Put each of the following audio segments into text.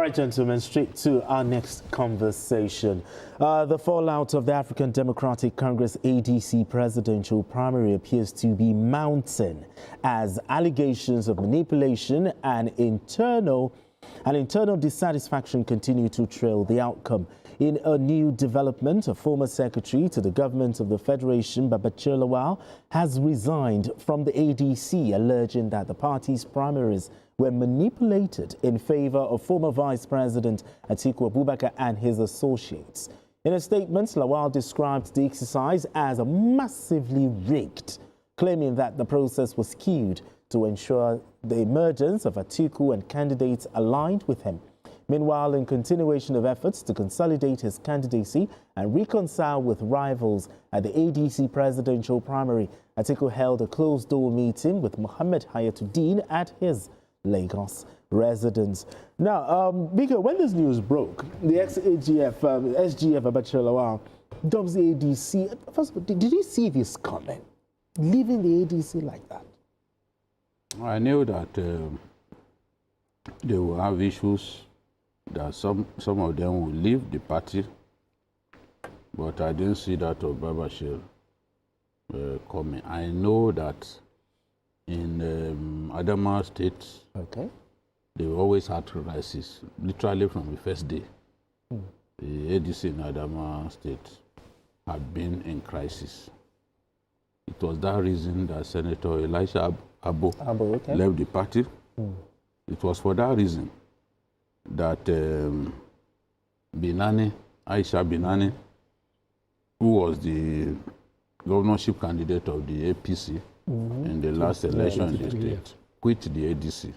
right, gentlemen, straight to our next conversation. The fallout of the African Democratic Congress ADC presidential primary appears to be mounting as allegations of manipulation and internal dissatisfaction continue to trail the outcome. In a new development, a former secretary to the government of the Federation, Babachir Lawal, has resigned from the ADC, alleging that the party's primaries were manipulated in favor of former Vice President Atiku and his associates. In a statement, Lawal described the exercise as massively rigged, claiming that the process was skewed to ensure the emergence of Atiku and candidates aligned with him. Meanwhile, in continuation of efforts to consolidate his candidacy and reconcile with rivals at the ADC presidential primary, Atiku held a closed-door meeting with Mohammed Hayatuddin at his Lagos residence. Now, Bika, when this news broke, the ex-SGF Babachir Lawal dumps the ADC. First of all, did you see this coming? Leaving the ADC like that? I knew that they will have issues, that some of them will leave the party, but I didn't see that of Babachir coming. I know that in Adamawa State, they always had crises, literally from the first day. The ADC in Adamawa State had been in crisis. It was that reason that Senator Elisha Abo left the party. It was for that reason that Binani, Aisha Binani, who was the governorship candidate of the APC in the last election in the state, quit the ADC.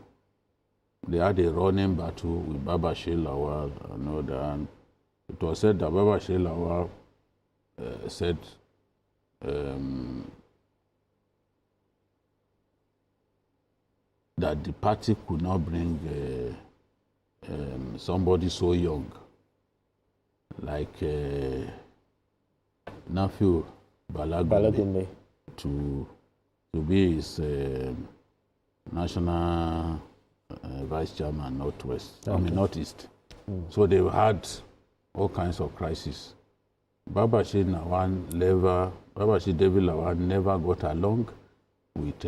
They had a running battle with Babachir Lawal and all that. And it was said that Babachir Lawal said that the party could not bring somebody so young like Nafiu Balagunde to be his national vice chairman Northwest, Northeast. So they had all kinds of crises. Babachir David Lawal never got along with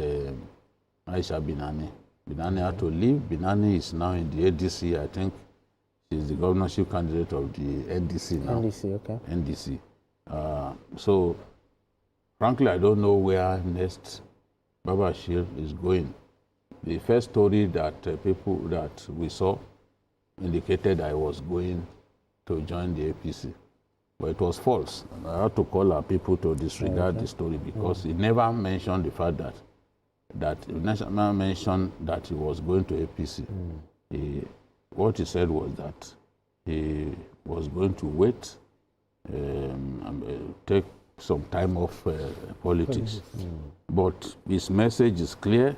Aisha Binani. Binani had to leave. Binani is now in the ADC. I think she's the governorship candidate of the NDC now. NDC, okay. NDC. So, frankly, I don't know where next Babachir is going. The first story that people that we saw indicated I was going to join the APC. But it was false. I had to call our people to disregard the story because he never mentioned the fact that he never mentioned that he was going to APC. What he said was that he was going to wait, take some time off politics. But his message is clear.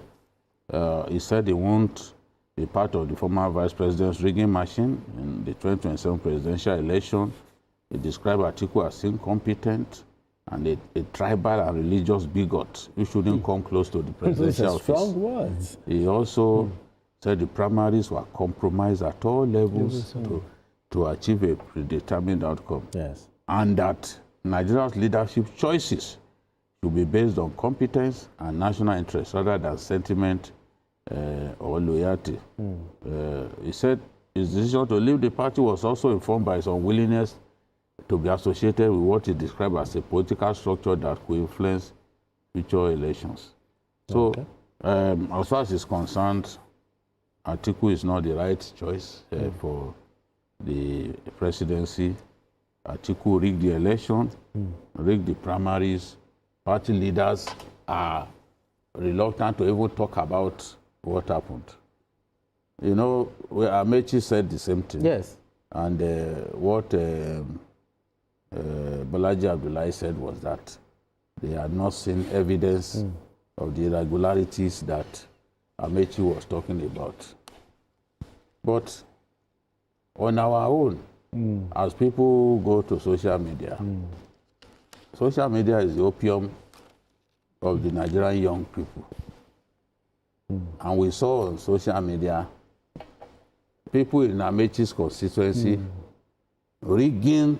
He said he won't be part of the former vice president's rigging machine in the 2027 presidential election. He described Atiku as incompetent and a tribal and religious bigot who shouldn't come close to the presidential office. Strong words. He also said the primaries were compromised at all levels to achieve a predetermined outcome. Yes. And that Nigeria's leadership choices should be based on competence and national interest rather than sentiment or loyalty. He said his decision to leave the party was also informed by his unwillingness to be associated with what he described as a political structure that could influence future elections. So, as far as he's concerned, Atiku is not the right choice for the presidency. Atiku rigged the election, rigged the primaries. Party leaders are reluctant to even talk about what happened. You know, Amechi said the same thing. Yes. And what Balaji Abdullahi said was that they had not seen evidence of the irregularities that Amechi was talking about. But on our own, as people go to social media is the opium of the Nigerian young people. And we saw on social media people in Amechi's constituency rigging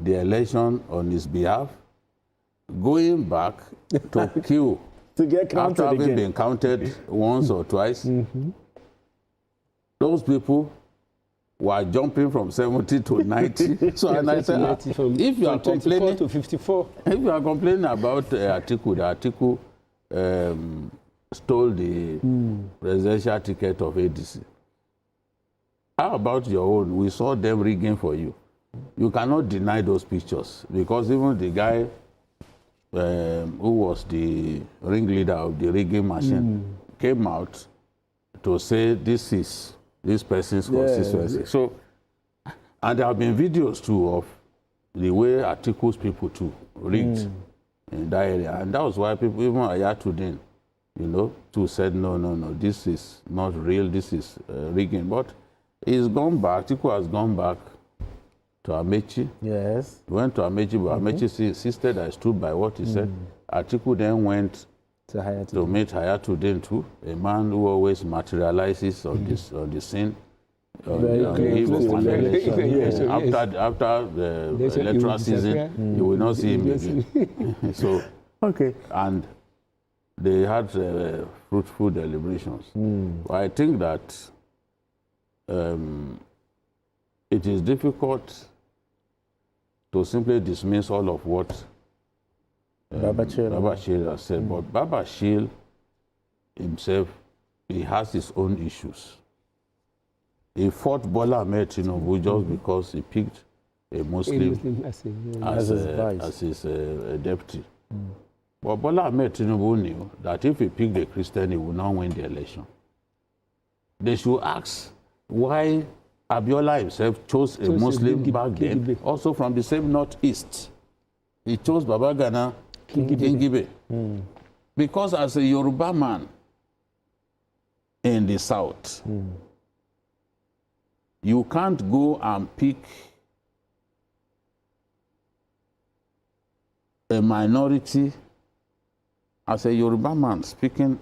the election on his behalf, going back to queue to get counted after having again. been counted once or twice. Those people were jumping from 70 to 90. So and I said, if you are complaining to 54, if you are complaining about Atiku, the Atiku stole the presidential ticket of ADC. How about your own? We saw them rigging for you. You cannot deny those pictures because even the guy who was the ringleader of the rigging machine came out to say this is this person's constituency. So, and there have been videos too of the way Atiku's people too rigged in that area, and that was why people, even Ayatudin, you know, too said no, this is not real, this is rigging. But he's gone back. Atiku has gone back to Amechi. Yes. He went to Amechi, but Amechi insisted I stood by what he said. Atiku then went to meet Hayatuddin too, a man who always materializes on this on the scene. After the electoral season, you will not see him again. So, and they had fruitful deliberations. But I think that it is difficult to simply dismiss all of what Babachir has said. But Babachir himself, he has his own issues. He fought Bola Ahmed Tinubu just because he picked a Muslim as his deputy. But Bola Ahmed Tinubu knew that if he picked a Christian, he would not win the election. They should ask why Abiola himself chose a Muslim back then, also from the same northeast. He chose Babagana Kingibe. Because as a Yoruba man in the south, you can't go and pick a minority as a Yoruba man speaking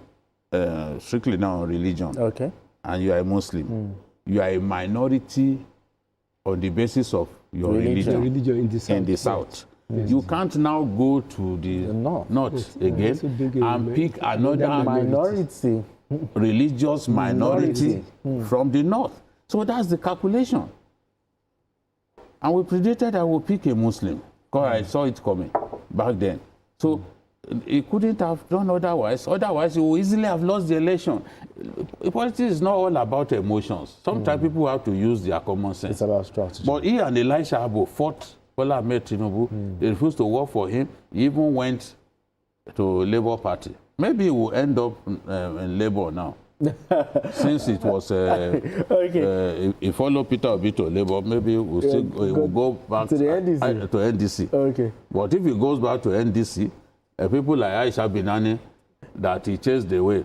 strictly now on religion. Okay. And you are a Muslim. You are a minority on the basis of your religion in the south. Yes. You can't now go to the north again and pick another minority, religious minority from the north. So that's the calculation. And we predicted I would pick a Muslim because I saw it coming back then. So he couldn't have done otherwise. Otherwise, he would easily have lost the election. Politics is not all about emotions. Sometimes people have to use their common sense. It's about strategy. But he and Elisha Abo fought Bola Ahmed Tinubu. They refused to work for him. He even went to Labour Party. Maybe he will end up in Labour now. Since it was he followed Peter Obi to Labour, maybe he will go back to the NDC. To NDC. Okay. But if he goes back to NDC, people like Aisha Binani that he chased away,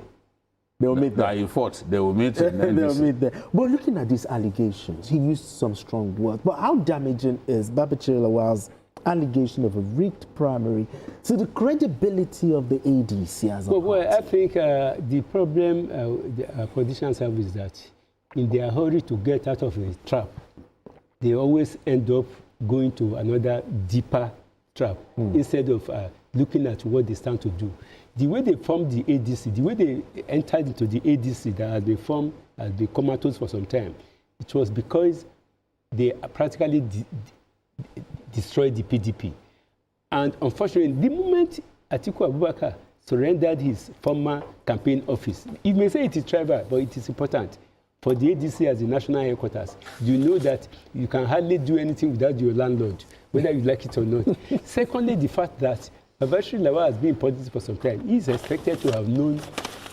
they will meet that he fought, they will meet in NDC. They will meet there. But looking at these allegations, he used some strong words. But how damaging is Babachir Lawal's allegation of a rigged primary to the credibility of the ADC as a party? Well, I think the problem the politicians have is that in their hurry to get out of a trap, they always end up going to another deeper trap instead of looking at what they stand to do. The way they formed the ADC, the way they entered into the ADC that has been formed as the comatose for some time, it was because they practically destroyed the PDP. And unfortunately, the moment Atiku Abubakar surrendered his former campaign office, you may say it is trivial, but it is important. For the ADC as the national headquarters, you know that you can hardly do anything without your landlord, whether you like it or not. Secondly, the fact that Babachir Lawal has been in politics for some time. He is expected to have known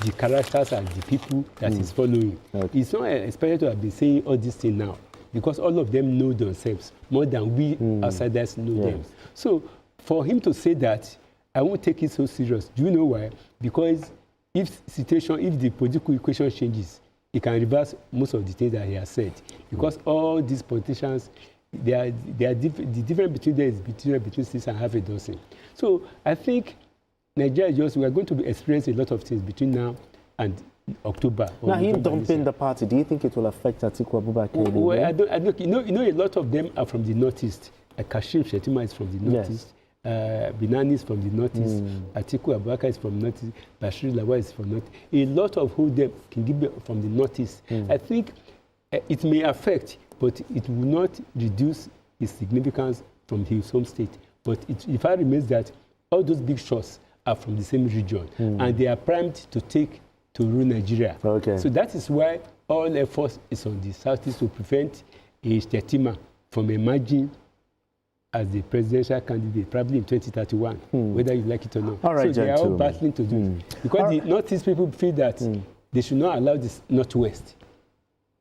the characters and the people that he's following. Okay. He's not expected to have been saying all these things now, because all of them know themselves more than we outsiders know them. So for him to say that, I won't take it so serious. Do you know why? Because if the political equation changes, he can reverse most of the things that he has said. Because all these politicians, the difference between them is between 6 and half a dozen. So I think Nigeria we are going to be experiencing a lot of things between now and October. Now, him dumping the party, do you think it will affect Atiku Abubakar? Well, I don't, you know, a lot of them are from the northeast. Kashim Shettima is from the northeast. Binani is from the northeast. Atiku Abubakar is from northeast. Babachir Lawal is from northeast. A lot of who them can give from the northeast. I think it may affect, but it will not reduce its significance from his home state. But the fact remains that all those big shots are from the same region, and they are primed to rule Nigeria. Okay. So that is why all efforts is on the southeast to prevent a Shettima from emerging as the presidential candidate, probably in 2031, whether you like it or not. All right, so they are all battling to do it. Because the northeast people feel that they should not allow this northwest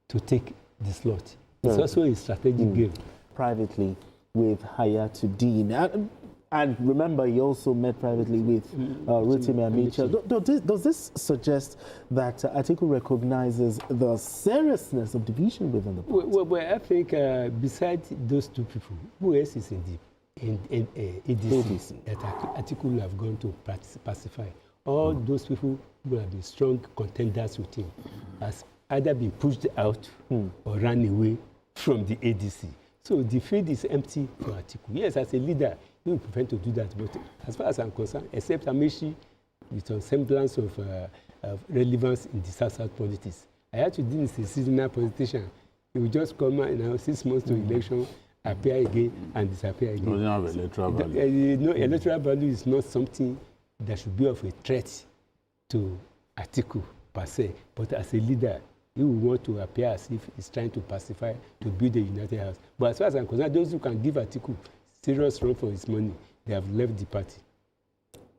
to take the slot. It's also a strategic game. Privately with Hayatuddin. And remember, he also met privately with Rotimi Amicha. Does this suggest that Atiku recognizes the seriousness of division within the party? Well, I think besides those two people, who else is in ADC that Atiku will have gone to pacify? All those people who have been strong contenders with him has either been pushed out or run away from the ADC. So the field is empty for Atiku. Yes, as a leader, he will prefer to do that. But as far as I'm concerned, except Amishi with some semblance of relevance in the South politics, Hayatuddin is a seasonal politician. He will just come out 6 months to election, appear again, and disappear again. Doesn't have electoral value. No, electoral value is not something that should be of a threat to Atiku per se. But as a leader, he will want to appear as if he's trying to pacify, to build a united house. But as far as I'm concerned, those who can give Atiku serious run for his money, they have left the party.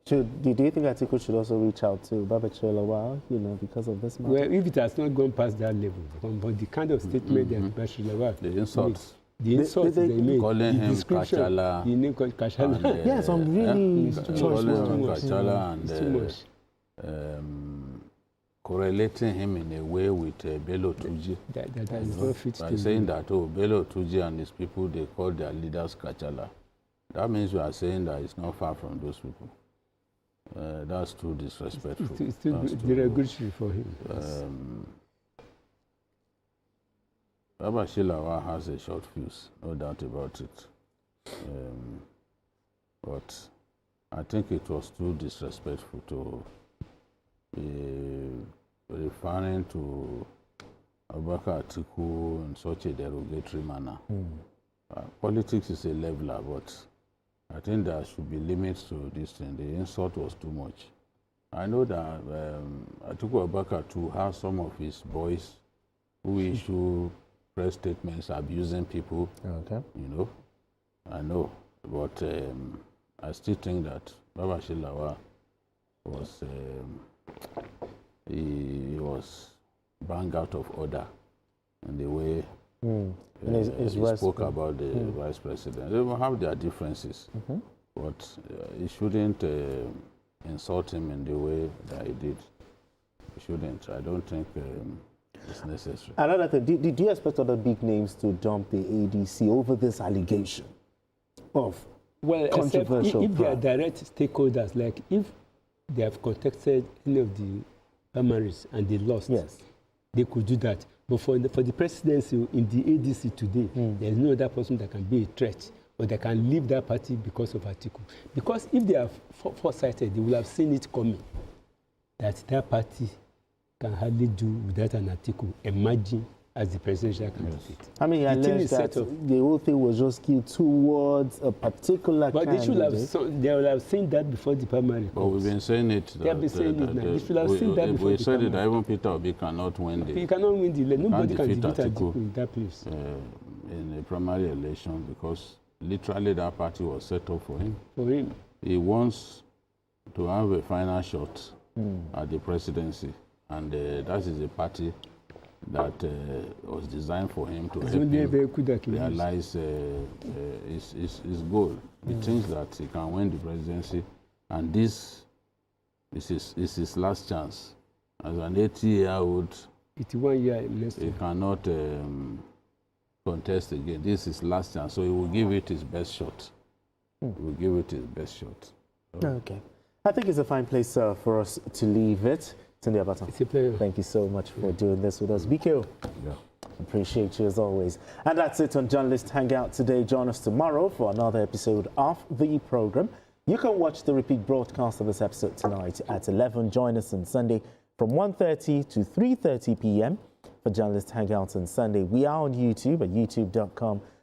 Do you think Atiku should also reach out to Babachir Lawal, because of this matter? Well, if it has not gone past that level, but the kind of statement that Babachir Lawal... The insults. The insults they made. Calling him Kachala. The name called Kachala. Yes, I'm really... Calling him Kachala and... too much. Correlating him in a way with Bello Tuji. That is not fit by saying that, Bello Tuji and his people, they call their leaders Kachala. That means you are saying that it's not far from those people. That's too disrespectful. It's too derogatory for him. Babachir Lawal has a short fuse, no doubt about it. But I think it was too disrespectful to referring to Abubakar Atiku in such a derogatory manner. Politics is a leveler, but I think there should be limits to this thing. The insult was too much. I know that Atiku Abubakar too has some of his boys who issue press statements abusing people. Okay. I know, but I still think that Babachir Lawal was he was banged out of order in the way he spoke about the vice president. They will have their differences, but he shouldn't insult him in the way that he did. He shouldn't. I don't think it's necessary. Another thing, do you expect other big names to dump the ADC over this allegation of controversial if they are direct stakeholders, like if they have contested any of the primaries and they lost, yes, they could do that. But for the presidency in the ADC today, there is no other person that can be a threat or that can leave that party because of Atiku. Because if they are foresighted, they will have seen it coming, that party can hardly do without an Atiku emerging as the presidential candidate. I mean, he alleged that the whole thing was just skewed towards a particular candidate. But they will have seen that before the primary. But we've been saying it. They have been saying it now. They should have seen that before. We said it that even Peter Obi cannot win the... He cannot win the election. Nobody can defeat Atiku in that place. In a primary election, because literally that party was set up for him. For him. He wants to have a final shot at the presidency. And that is a party that was designed for him to help him realize his goal. He thinks that he can win the presidency, and this is his last chance. As an 80-year-old, 81 year, he cannot contest again. This is his last chance, so he will give it his best shot. He will give it his best shot. Okay. I think it's a fine place for us to leave it. Tunde Abata. It's a pleasure. Thank you so much for doing this with us. BKO. Yeah. Appreciate you as always. And that's it on Journalist Hangout today. Join us tomorrow for another episode of the program. You can watch the repeat broadcast of this episode tonight at 11. Join us on Sunday from 1:30 to 3:30 p.m. for Journalist Hangout on Sunday. We are on YouTube at youtube.com